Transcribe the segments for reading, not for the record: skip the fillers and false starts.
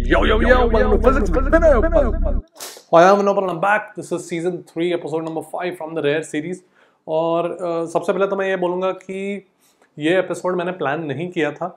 Yo, welcome to Physics with Vinay. I am Vinay and I'm back. This is season 3, episode number 5 from the Rare series. और सबसे पहले तो मैं ये बोलूँगा कि ये एपिसोड मैंने प्लान नहीं किया था.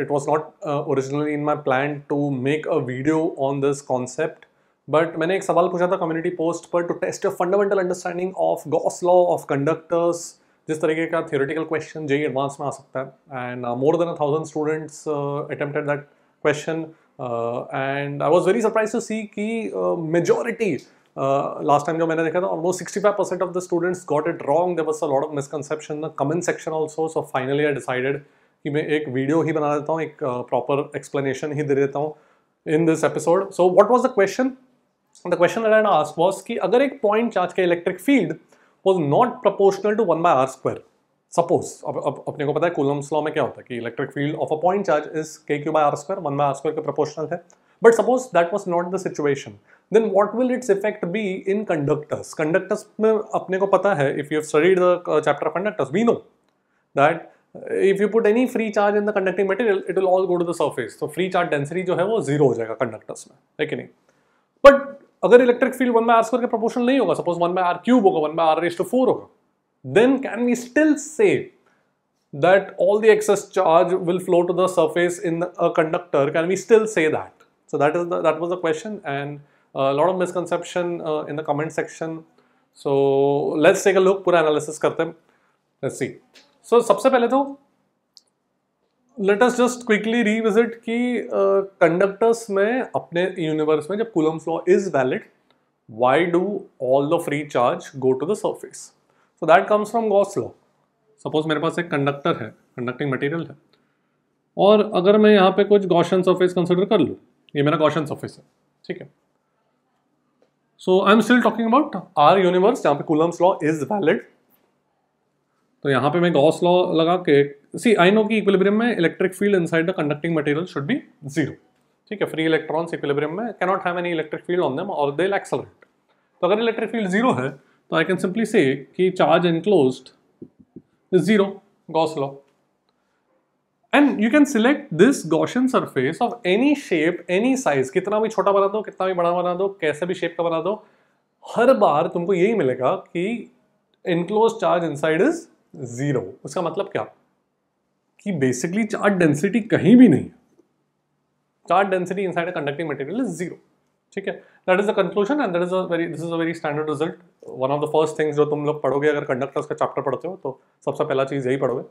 It was not originally in my plan to make a video on this concept. But मैंने एक सवाल पूछा था कम्युनिटी पोस्ट पर to test a fundamental understanding of Gauss law of conductors. जिस तरीके का theoretical question JEE एडवांस में आ सकता है. And more than 1,000 students attempted that question. And I was very surprised to see कि majority last time जो मैंने देखा था almost 65% of the students got it wrong. There was a lot of misconception in the comment section also. So finally I decided कि मैं एक video ही बना देता हूँ, एक proper explanation ही दे देता हूँ in this episode. So what was the question? The question that I had asked was कि अगर एक point charge का electric field was not proportional to 1 by r square. Suppose अब अपने को पता है Coulomb's law में क्या होता है कि electric field of a point charge is kq by r square, 1 by r square के proportional है. But suppose that was not the situation. Then what will its effect be in conductors? Conductors में अपने को पता है, if you have studied the chapter of conductors, we know that if you put any free charge in the conducting material, it will all go to the surface. So free charge density जो है वो 0 हो जाएगा conductors में, है कि नहीं? But अगर electric field 1 by r square के प्रोपोर्शनल नहीं होगा, सपोज 1 by r क्यूब होगा, 1 by r raised to 4 होगा, then can we still say that all the excess charge will flow to the surface in a conductor? Can we still say that? So that was the question, and a lot of misconception in the comment section. So let's take a look, पूरा analysis करते हैं. Let's see. So सबसे पहले तो let us just quickly revisit कि conductors में अपने universe में जब Coulomb's law is valid, why do all the free charge go to the surface? So that comes from Gauss law. Suppose मेरे पास एक conductor है, conducting material है, और अगर मैं यहाँ पे कुछ Gaussian surface consider कर लूँ, ये मेरा Gaussian surface है, ठीक है. So I'm still talking about our universe जहाँ पे Coulomb's law is valid. तो यहाँ पे मैं गॉस लॉ लगा के सी आई नो कि इक्विलिब्रियम में electric field inside the conducting material should be 0. ठीक है, फ्री इलेक्ट्रॉन्स इक्विलिब्रियम में can not have any electric field on them और दे विल एक्सेलरेट. तो अगर इलेक्ट्रिक फील्ड 0 है तो आई कैन सिंपली से कि charge enclosed is 0, Gauss law. And you can select this Gaussian surface of any shape any size, कितना भी छोटा बना दो, कितना भी बड़ा बना दो, कैसे भी शेप का बना दो, हर बार तुमको यही मिलेगा कि एनक्लोज्ड चार्ज इनसाइड इज 0. उसका मतलब क्या कि बेसिकली चार्ज डेंसिटी कहीं भी नहीं है. Charge density inside a conducting material is 0. ठीक है, that is the conclusion and this is a very standard result. One of the first things जो तुम लोग पढ़ोगे अगर कंडक्टर्स का चैप्टर पढ़ते हो तो सबसे पहला चीज यही पढ़ोगे.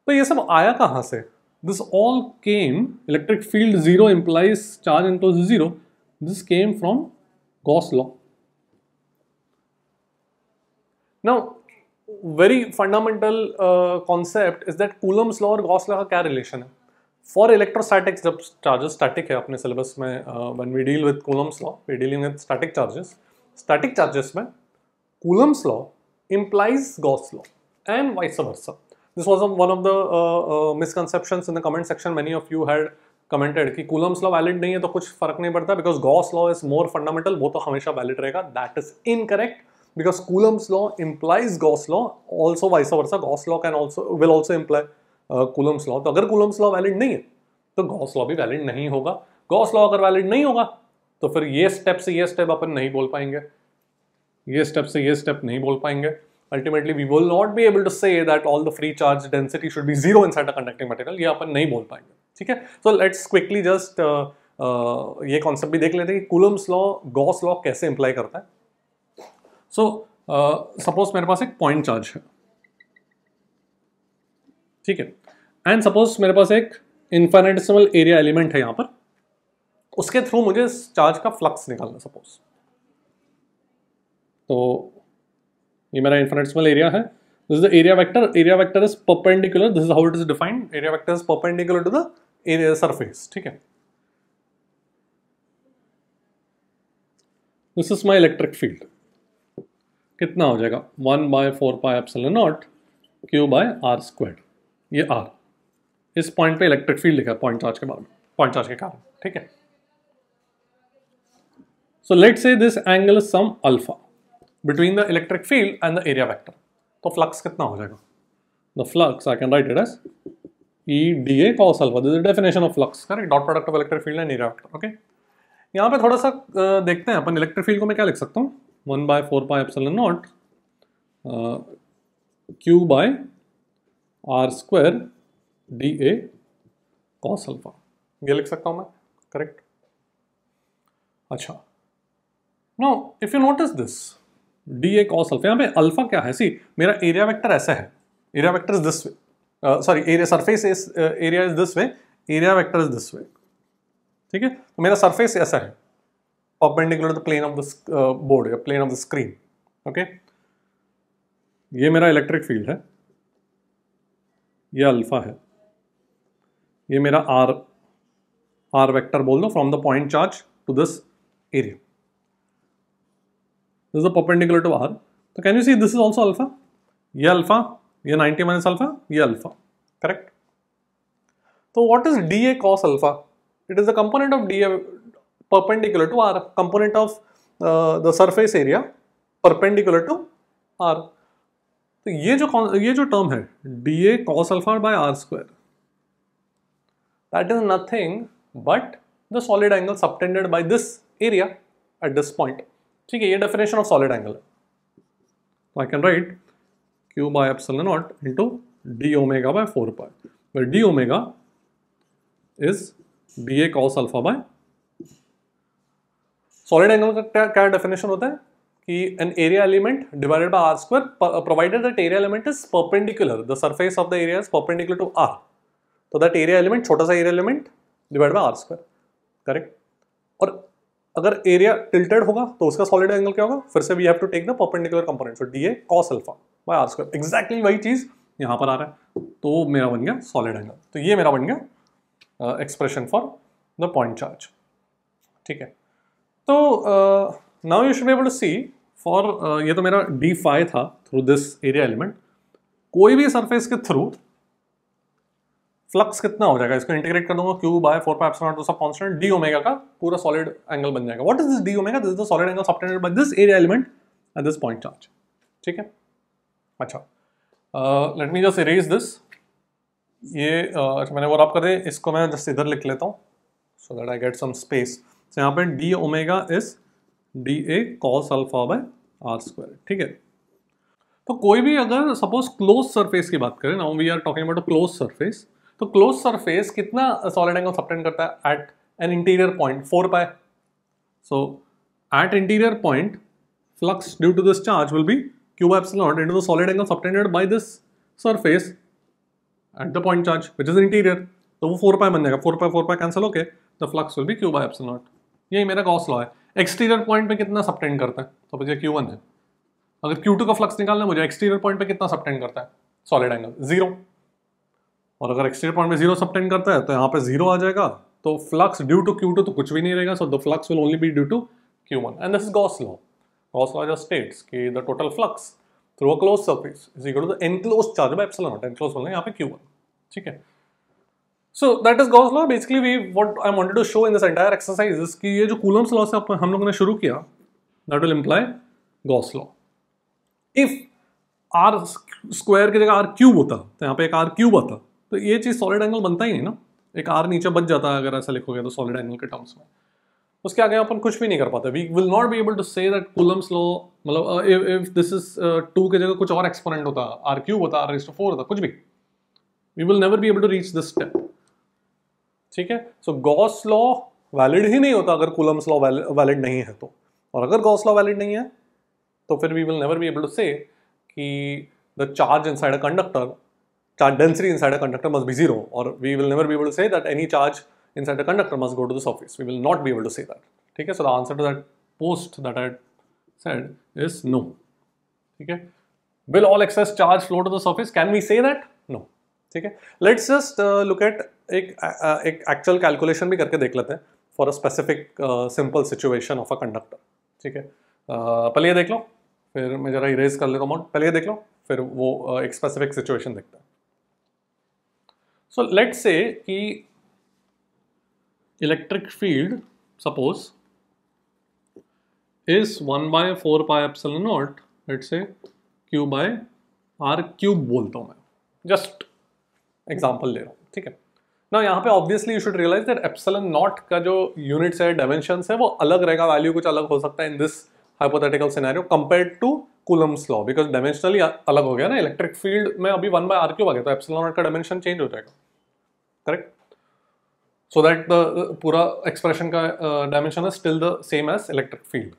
तो ये सब आया कहां से? This all came, electric field 0 implies charge enclosed 0. This came from Gauss law. Now very fundamental concept is that Coulomb's law और Gauss law का क्या रिलेशन है. For electrostatics, जब चार्जेस स्टैटिक है अपने सिलेबस में, when we deal with Coulomb's law, we dealing with static charges. Static charges में Coulomb's law implies Gauss law and vice versa. This was one of the misconceptions in the comment section. Many of you had commented कि Coulomb's law valid नहीं है तो कुछ फर्क नहीं पड़ता because Gauss law is more fundamental, वो तो हमेशा valid रहेगा. That is incorrect. Because Coulomb's law implies Gauss law, also vice versa. Gauss law will also imply Coulomb's law. तो अगर Coulomb's law valid नहीं है, तो Gauss law भी valid नहीं होगा. Gauss law अगर valid नहीं होगा, तो फिर ये स्टेप से ये स्टेप अपन नहीं बोल पाएंगे, ये स्टेप से ये स्टेप नहीं बोल पाएंगे. Ultimately, we will not be able to say that all the free charge density should be 0 inside the conducting material. ये अपन नहीं बोल पाएंगे. ठीक है? So let's quickly just ये concept भी देख लेते हैं कि Coulomb's law, Gauss law कैसे imply करता है. सो सपोज मेरे पास एक पॉइंट चार्ज है, ठीक है, एंड सपोज मेरे पास एक इनफाइनेटेसिमल एरिया एलिमेंट है यहाँ पर, उसके थ्रू मुझे चार्ज का फ्लक्स निकालना. सपोज तो ये मेरा इनफाइनेटेसिमल एरिया है. This is the area vector. Area vector is perpendicular. This is how it is defined. Area vector is perpendicular to the area surface. ठीक है, this is my electric field. कितना हो जाएगा? 1 by 4 pi epsilon naught q by r squared. ये r इस point पे electric field लिखा है पॉइंट चार्ज के बारे में, पॉइंट चार्ज के कारण. ठीक है, so let's say this angle is some alpha between the electric field and the area vector. तो फ्लक्स कितना हो जाएगा? The flux I can write it as E dA cos alpha. This is the definition of flux, correct? Dot product of electric field and area vector. Okay. यहाँ पे थोड़ा सा देखते हैं अपन इलेक्ट्रिक फील्ड को मैं क्या लिख सकता हूँ 1/4πε0 Q/r² dA cos alpha. ये लिख सकता हूँ मैं, करेक्ट? अच्छा, now if you notice this dA cos alpha, यहाँ पे अल्फा क्या है? सी मेरा एरिया वेक्टर ऐसा है, area vector is this way, sorry area surface is area is this way, area vector is this way, ठीक है? तो मेरा सरफेस ऐसा है perpendicular to the plane of the board या plane of the screen, okay? ये मेरा electric field है, ये अल्फा है, ये मेरा आर वेक्टर बोल दो from the point charge to this area, this is perpendicular to r. तो can you see this is also alpha, ये अल्फा, ये 90 माइनस अल्फा, ये अल्फा, करेक्ट? तो what is dA cos alpha? It is the component of dA perpendicular to r, component of the surface area perpendicular to r. तो ये जो term है dA cos alpha by r², that is nothing but the solid angle subtended by this area at this point. ठीक है, ये definition of solid angle है. तो आई can right Q/ε0 into d omega by 4π, where d omega is dA cos alpha by. Solid angle का क्या definition होता है कि an area element divided by r² provided that area element is perpendicular, the surface of the area is perpendicular to r. तो that area element, छोटा सा area element divided by r², correct? और अगर area tilted होगा तो उसका solid angle क्या होगा? फिर से we have to take the perpendicular component, so dA cos alpha by r². Exactly वही चीज यहाँ पर आ रहा है, तो मेरा बन गया सॉलिड एंगल. तो ये मेरा बन गया expression for the point charge, ठीक है? तो now you should be able to see for, ये तो मेरा d phi था थ्रू दिस एरिया एलिमेंट. कोई भी सरफेस के थ्रू फ्लक्स कितना हो जाएगा, इसको इंटीग्रेट कर दूंगा Q/4πε0 तो सब कांस्टेंट, d ओमेगा का पूरा सॉलिड एंगल बन जाएगा. What is this d omega? This is the solid angle subtended by this area element at this point charge, ठीक है? अच्छा, let me just erase this. ये अच्छा मैंने वो रब कर दिया, इसको मैं जस्ट इधर लिख लेता हूँ so that I get some space. तो यहाँ पे d omega is dA cos alpha by r², ठीक है? तो कोई भी अगर सपोज क्लोज सरफेस की बात करें, now we are talking about a closed surface, तो क्लोज सरफेस कितना सॉलिड एंगल सबटेंड करता है at an interior point 4π. So at interior point flux due to this charge will be Q/ε0 into the solid angle subtended by this surface at the point charge which is interior. तो वो 4π बन जाएगा, 4π cancel होके the flux will be Q/ε0. यही मेरा Gauss law है. Exterior point पे कितना सबटेंड करता है? तो मुझे Q1 है. अगर Q2 का फ्लक्स निकालना है मुझे, एक्सटीरियर पॉइंट पे कितना सबटेंड करता है सॉलिड एंगल? 0. और अगर एक्सटीरियर पॉइंट पे 0 सबटेंड करता है तो यहाँ पे 0 आ जाएगा, तो फ्लक्स ड्यू टू Q2 तो कुछ भी नहीं रहेगा, so the flux will only be due to Q1. And this is Gauss law. Gauss law just states कि the total flux through a closed surface is equal to the enclosed charge by ε0. Enclosed बोलना है यहाँ पे Q1, ठीक है? So that is Gauss law. Basically we what I wanted to show in this entire exercise is कि ये जो Coulomb's law से हम लोगों ने शुरू किया, that will imply Gauss law. If r² की जगह r³ होता तो यहाँ पे एक r³ आता, तो ये चीज सॉलिड एंगल बनता ही नहीं ना. एक r नीचे बच जाता है अगर ऐसा लिखोगे तो सॉलिड एंगल के टर्म्स में. उसके आगे अपन कुछ भी नहीं कर पाते. We will not be able to say that Coulomb's law, मतलब इफ दिस इज 2 की जगह कुछ और एक्सपोनेंट होता, r³ होता, r⁴ होता, कुछ भी, we will never be able to reach this step, ठीक है? सो गॉस लॉ वैलिड ही नहीं होता अगर कूलम्स लॉ वैलिड नहीं है तो. और अगर गॉस लॉ वैलिड नहीं है तो फिर we will never be able to say कि the charge inside a conductor, charge density inside a conductor must be 0, or we will never be able to say that any charge inside a conductor must go to the surface. We will not be able to say that. Okay, so the answer to that post that I said is no. Okay, will all excess charge flow to the surface? Can we say that? No. Okay, let's just look at एक actual calculation भी करके देख लेते हैं for a specific simple situation of a conductor. ठीक है, पहले ये देख लो, फिर मैं जरा इरेज कर लेता हूँ. पहले ये देख लो, फिर वो एक स्पेसिफिक सिचुएशन देखते हैं. सो लेट्स से कि electric field suppose is 1/4πε0, let's say Q/r³ बोलता हूं मैं, जस्ट एग्जांपल ले रहा हूं. ठीक है ना। यहाँ पे obviously you should realise that epsilon naught का जो यूनिट्स है, डायमेंशंस है, वो अलग रहेगा, वैल्यू कुछ अलग हो सकता है in this hypothetical scenario compared to Coulomb's law, because dimensionally अलग हो गया ना। इलेक्ट्रिक फील्ड में अभी 1/r³ आ गया, तो एप्सिलॉन नॉट का डायमेंशन चेंज हो जाएगा, करेक्ट। सो दैट द पूरा एक्सप्रेशन का dimension is still the same as electric field.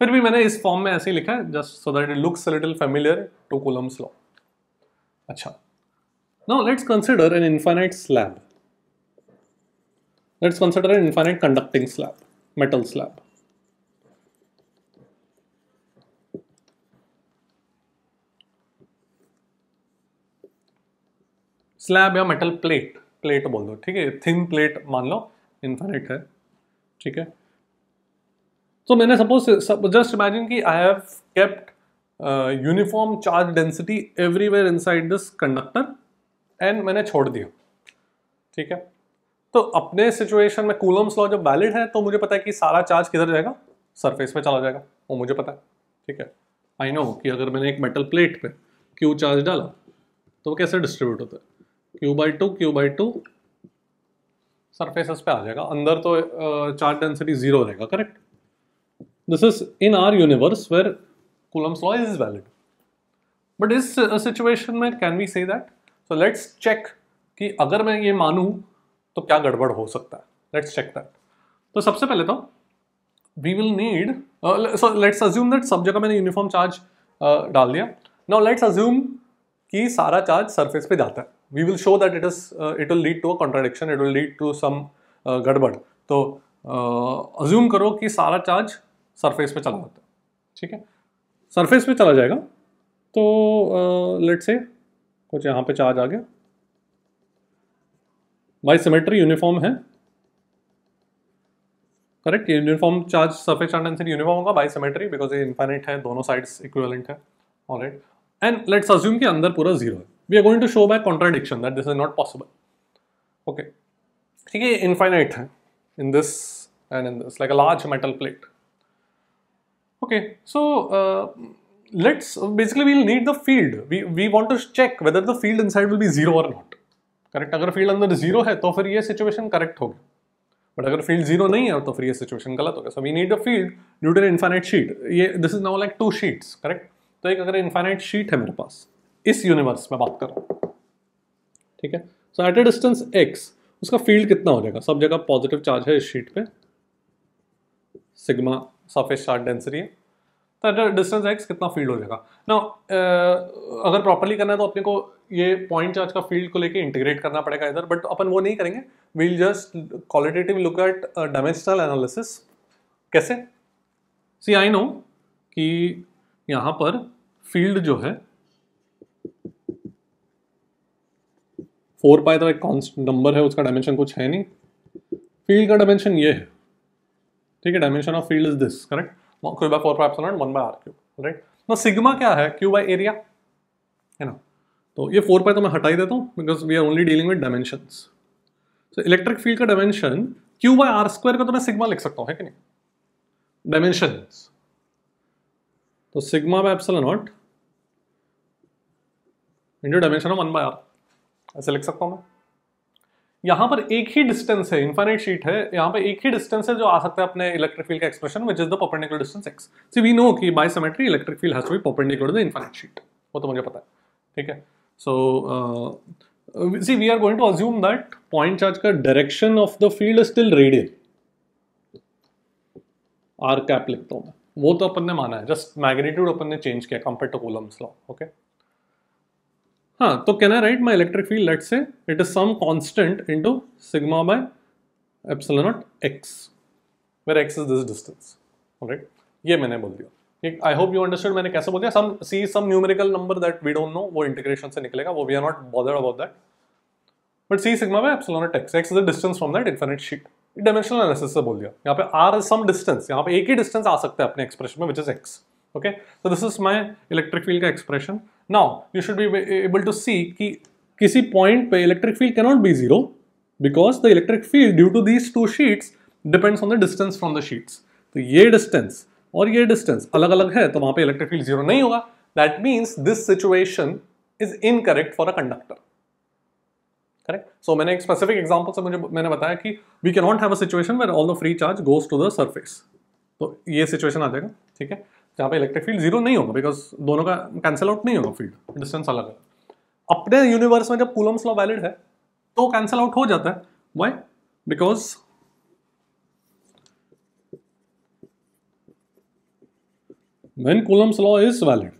फिर भी मैंने इस फॉर्म में ऐसे ही लिखा है, just so that it looks a little familiar to Coulomb's law. अच्छा, now let's consider an infinite slab. Let's consider an infinite conducting slab, metal slab. Slab या मेटल प्लेट, प्लेट बोल दो, ठीक है, थिन प्लेट मान लो, infinite है, ठीक है। तो मैंने सपोज जस्ट इमेजिन कि I have kept uniform charge density everywhere inside this conductor and मैंने छोड़ दिया, ठीक है। तो अपने सिचुएशन में कूलम्स लॉ जब वैलिड है तो मुझे पता है कि सारा चार्ज किधर जाएगा, सरफेस पे चला जाएगा, वो मुझे पता है, ठीक है। आई नो कि अगर मैंने एक मेटल प्लेट पे क्यू चार्ज डाला तो वो कैसे डिस्ट्रीब्यूट होता है, Q/2 सरफेसेस पे आ जाएगा, अंदर तो चार्ज डेंसिटी 0 रहेगा, correct. This is in our universe where Coulomb's law is valid. But इस सिचुएशन में can we say that, so let's check कि अगर मैं ये मानूं तो क्या गड़बड़ हो सकता है, लेट्स चेक दैट। तो सबसे पहले तो we will need, so let's assume that सब जगह मैंने यूनिफॉर्म चार्ज डाल दिया। नाउ लेट्स अज्यूम कि सारा चार्ज सरफेस पे जाता है। We will show that it will lead to a contradiction, it will lead to some गड़बड़। तो अज्यूम करो कि सारा चार्ज सरफेस पे चला जाता है, ठीक है, सरफेस पे चला जाएगा। तो लेट्स से कुछ यहाँ पे चार्ज आ गया, बाय सिमेट्री यूनिफॉर्म है, correct. Uniform charge surface charge density uniform होगा बाय सिमेट्री, बिकॉज ये इनफाइनाइट है, दोनों साइड्स इक्विवेलेंट है, ऑलराइट। एंड लेट्स अज्यूम कि अंदर पूरा 0 है। We are going to show by contradiction that this is not possible, okay, ठीक है। इनफाइनाइट है in this and in this, like a large metal plate, okay. So let's basically we'll need the field. We want to check whether the field inside will be 0 or not, correct। अगर field अंदर 0 है तो फिर ये situation correct होगी, but अगर field 0 नहीं है तो फिर ये सिचुएशन गलत होगा। So we need a field due to an infinite sheet. ये this is now like 2 sheets, correct. तो एक अगर इनफाइनाइट शीट है मेरे पास, इस यूनिवर्स में बात कर रहा हूँ, ठीक है। सो एट ए डिस्टेंस x उसका फील्ड कितना हो जाएगा, सब जगह पॉजिटिव चार्ज है इस शीट पे, सिग्मा सरफेस चार्ज डेंसिटी है, तो डिस्टेंस x कितना फील्ड हो जाएगा। नाउ अगर प्रॉपर्ली करना है तो अपने को ये पॉइंट चार्ज का फील्ड को लेके इंटीग्रेट करना पड़ेगा इधर, बट अपन वो नहीं करेंगे। We'll just qualitative look at dimensional analysis. कैसे? सी आई नो कि यहाँ पर फील्ड जो है 4π तो एक कॉन्स्टेंट नंबर है, उसका डायमेंशन कुछ है नहीं, फील्ड का डायमेंशन ये है, ठीक है। Dimension of field is this, correct, Q by 4π epsilon 1/r³, right. ना सिग्मा क्या है, Q by एरिया है ना। तो ये 4π तो मैं हटा ही देता हूँ because we are only dealing with dimensions. So electric field का डायमेंशन Q by r² का तो मैं सिग्मा लिख सकता हूँ, है कि नहीं, डायमेंशंस। तो sigma by epsilon not into dimension of 1/r, ऐसे लिख सकता हूँ मैं। यहाँ पर एक ही डिस्टेंस है, इनफाइनाइट शीट है, यहाँ पे एक ही डिस्टेंस है जो आ सकता है अपने इलेक्ट्रिक फील्ड का expression, which is the perpendicular distance x। See we know कि by symmetry electric field has to be perpendicular to the infinite sheet, वो तो मुझे पता है, ठीक है। So see we are going to assume that point charge का direction of the field is still radial, r cap लिखता हूँ मैं, वो तो अपन ने माना है, जस्ट मैग्नीट्यूड अपन ने चेंज किया compare to Coulomb's law, okay. हाँ, तो can I write my electric field, let's say it is some constant into sigma by epsilon naught x, where x is this distance, alright. ये मैंने बोल दिया, I hope you understood मैंने कैसे बोल दिया। Some numerical number that we don't know, वो integration से निकलेगा, वो we are not bothered about that, but see sigma by epsilon naught x is the distance from that infinite sheet. Dimensional analysis से बोल दिया, यहाँ पे r इज सम डिस्टेंस, यहाँ पे एक ही डिस्टेंस आ सकता है अपने एक्सप्रेशन में, which is x, okay। So this is my electric field का expression. Now you should be able to see कि किसी point पे electric field cannot be 0 because the electric field due to these two sheets depends on the distance from the sheets. तो ये distance और ये distance अलग अलग है, तो वहाँ पे electric field 0 नहीं होगा। That means this situation is incorrect for a conductor. Correct. So मैंने एक स्पेसिफिक एग्जांपल से मैंने बताया कि we can not have a situation where all the free charge goes to the surface. तो ये सिचुएशन आ जाएगा, ठीक है, जहाँ पे इलेक्ट्रिक फील्ड जीरो नहीं होगा बिकॉज दोनों का कैंसिल आउट नहीं होगा, फील्ड डिस्टेंस अलग है. अपने यूनिवर्स में जब कूलम्स लॉ वैलिड है तो कैंसिल आउट हो जाता है. Why? Because when Coulomb's law is valid,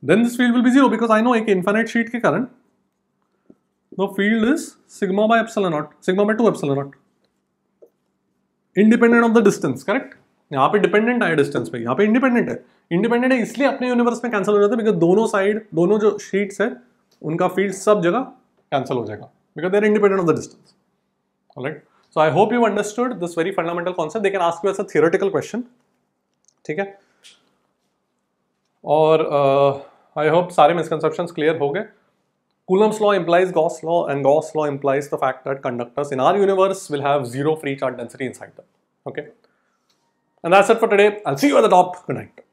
then this field will be zero because I know एक infinite sheet के कारण the field is sigma by epsilon naught, sigma by 2 epsilon naught, independent of the distance. Correct. यहाँ पे dependent है distance पे, यहाँ पे independent है. इंडिपेंडेंट है इसलिए अपने यूनिवर्स में कैंसिल हो जाता है बिकॉज दोनों साइड, दोनों जो शीट्स है उनका फील्ड सब जगह कैंसिल हो जाएगा because they are independent of the distance. Alright. So I hope you understood this very fundamental concept. They can ask you as a theoretical question, ठीक है. और I hope सारे misconceptions clear हो गए. Coulomb's law implies Gauss law, and Gauss law implies the fact that conductors in our universe will have zero free charge density inside them. Okay, and that's it for today. I'll see you at the top. Good night.